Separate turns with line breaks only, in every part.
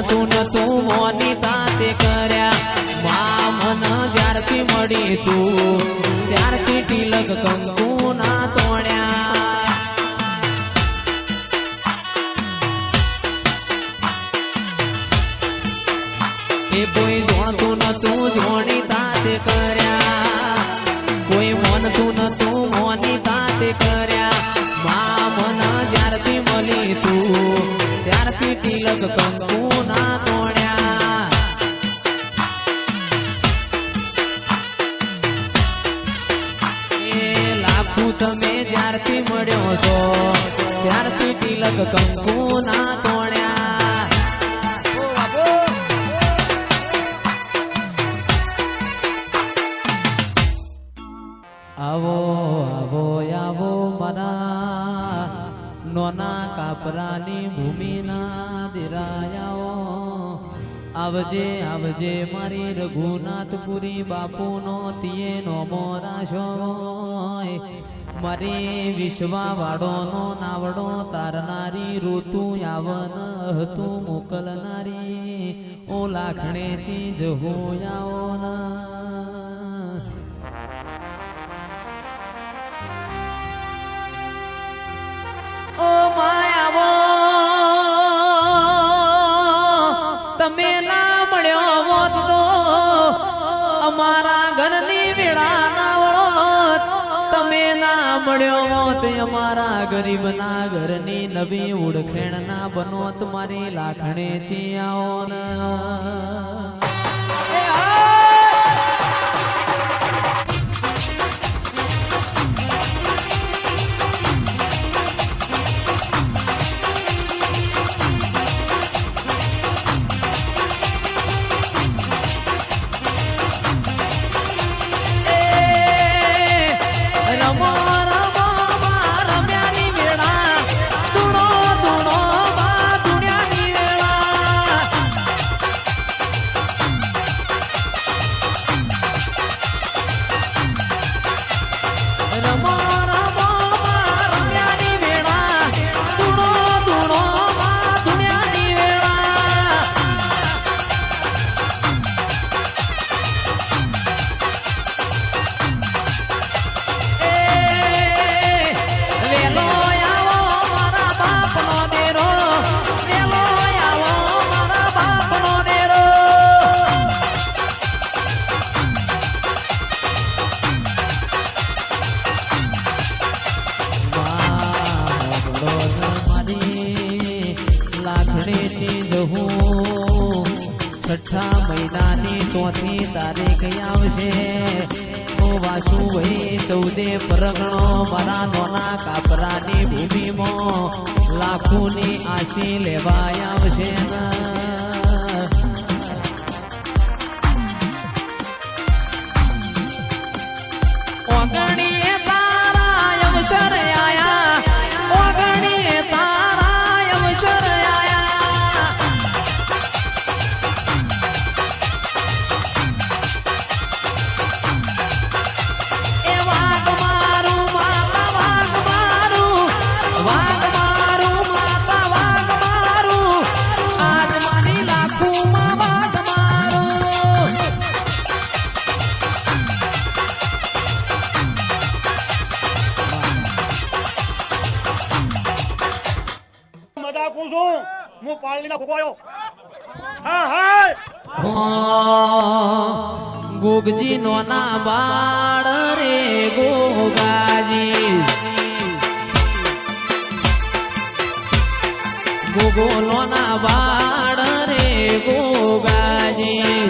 મોનતું નતું મોની તાતે કર્યા મા મન જ્યારથી મળી તું ત્યારથી તિલક કંકુ ના તોડ્યા એ કોઈ જોણતું નતું જોણી તાતે કર્યા કોઈ મોનતું નતું મોની તાતે કર્યા મા મન જ્યારથી મળી તું ત્યારથી તિલક કંકુ ના તોડ્યા એ લાખું તમે જ્યારથી મળ્યો છો ત્યારથી તિલક કંકુ ના તોડ્યા આવો આવો આવો મારા નોના કાપરાની ભૂમિના દિરાયાઓ આવજે આવજે મારી રઘુનાથપુરી બાપુનો તિયે નો મોરાશો મારી વિશ્વાવાળોનો નાવડો તારનારી ઋતુ યાવન હતું મોકલનારી ઓ લાખણે ચીજ હોયાઓ ના ઓ માયાવો તમે ના મળ્યો હોત તો અમારા ઘરની વેળા ના વળોત તમે ના મળ્યો હોત અમારા ગરીબના ઘરની નવી ઓળખેણ ના બનોત મારી લાખણે ચિયાઓ છઠ્ઠા મહિનાની 4મી તારીખ આવશે ઓ વાસુ ભાઈ 14 પરગણો મારા નોના કાપરાની ભૂમિમાં લાખોની આશી લેવાય આવશે ઓગણીએ તારા અવસર આયા ઓગણીએ તારા અવસર
હું પાળીના ખોવાયો હા હા
ગોગજી નોના બાળ રે ગોગાજી ગોગો નોના બાળ રે ગોગાજી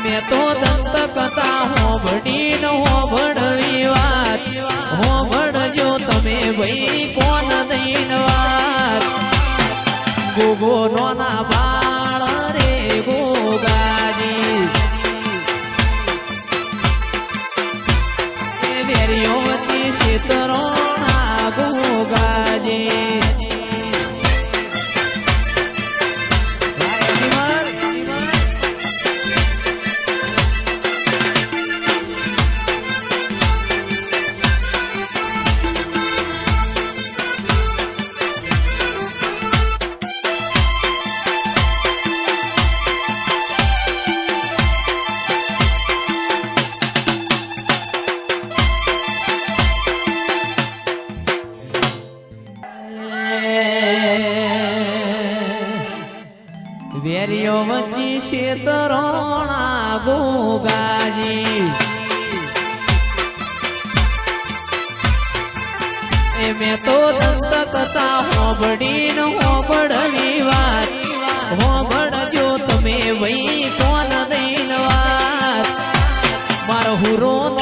મેં તો દંત કથા હોબડી ન હોબડવી વાત હોબડજો તમે ભાઈ કોણ દઈન વાત ગોગો નોના બાળ રે ગોગાજી વેરીઓથી શીતરોણા ગોગાજી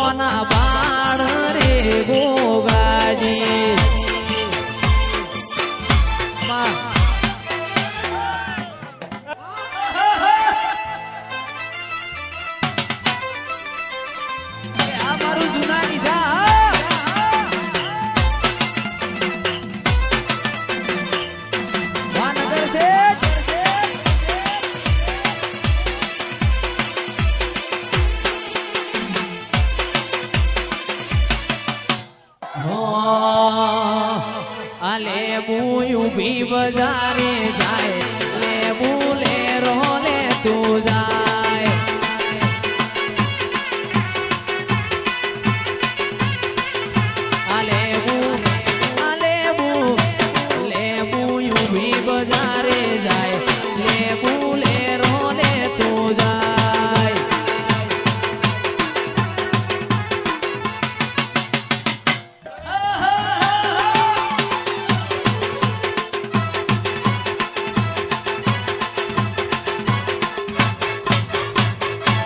ગોગવાના બાળ રે ગોગાજી માં આ મારું જુનાની છે વાનગર શેઠ લેબુ ઉભી બજારે જાય લેબુ લે રો લે તું જાય લેબુ ઉભી બજારે જાય લેબુ લે રો લે તું જાય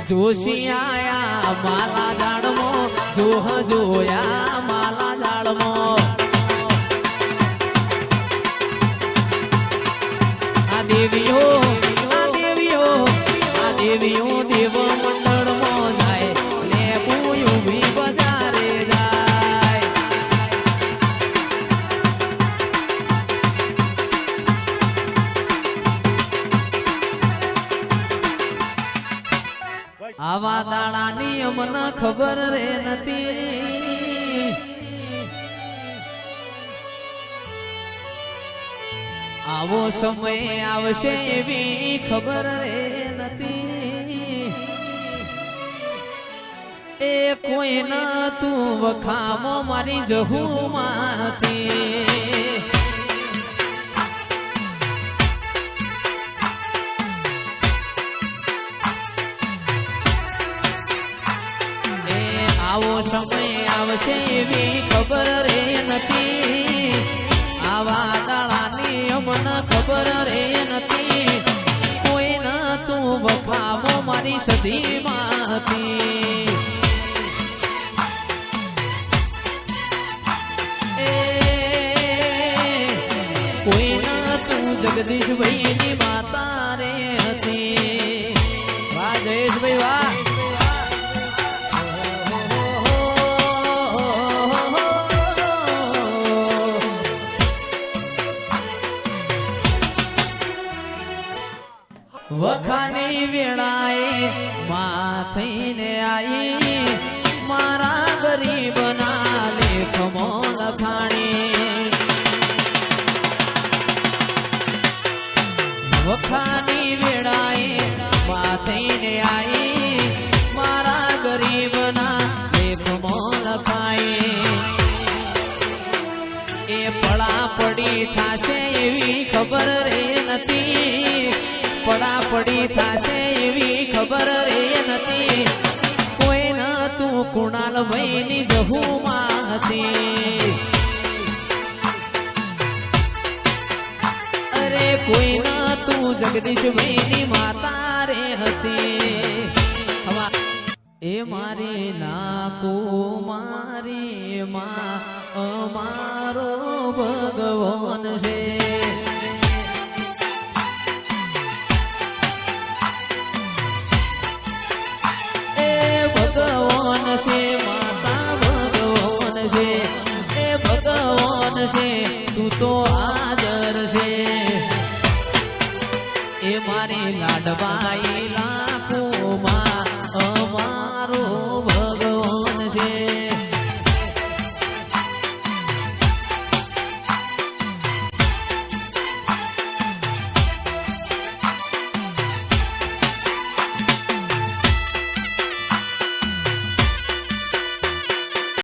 જોશી આયા માલા જાડમો જોહ જોયા માલા જાડમો આ દેવીઓ દેવ મંડળમાં જાય લેબુ ઉભી બજારે જાય આવા દાડાની અમને ખબર રે નથી આવો સમય આવશે એવી ખબર રે નથી એ કોઈ ન તું વખામો મારી જહુમાંથી આવો સમય આવશે એવી ખબર રે નથી આવા દાડાની અમને ખબર રે નથી કોઈ ન તું વખામો મારી સદીમાંથી કોઈ ન તું જગદીશભાઈ ની માતા રે હતી વાહ જયેશભાઈ વાહ વખાની વેળાએ માં થઈને આઈ મારા ગરીબના લેખમો લખાણી વખાની વેળાએ માં થઈને આઈ મારા ગરીબના લેખમો લખાઈ એ પડાપડી થાશે એવી ખબર રે નથી પડાપડી થાશે એવી ખબર રે નથી કોઈ ન તું કુણાલ ભાઈની જહુમાંથી અરે કોઈ ન તું જગદીશભાઈની માતા રે હતી એ મારી નાકો મારી માં અમારો ભગવાન છે ભગવાન છે માતા ભગવાન છે એ ભગવાન છે તું તો હાજર છે એ મારી લાડબાઈ લા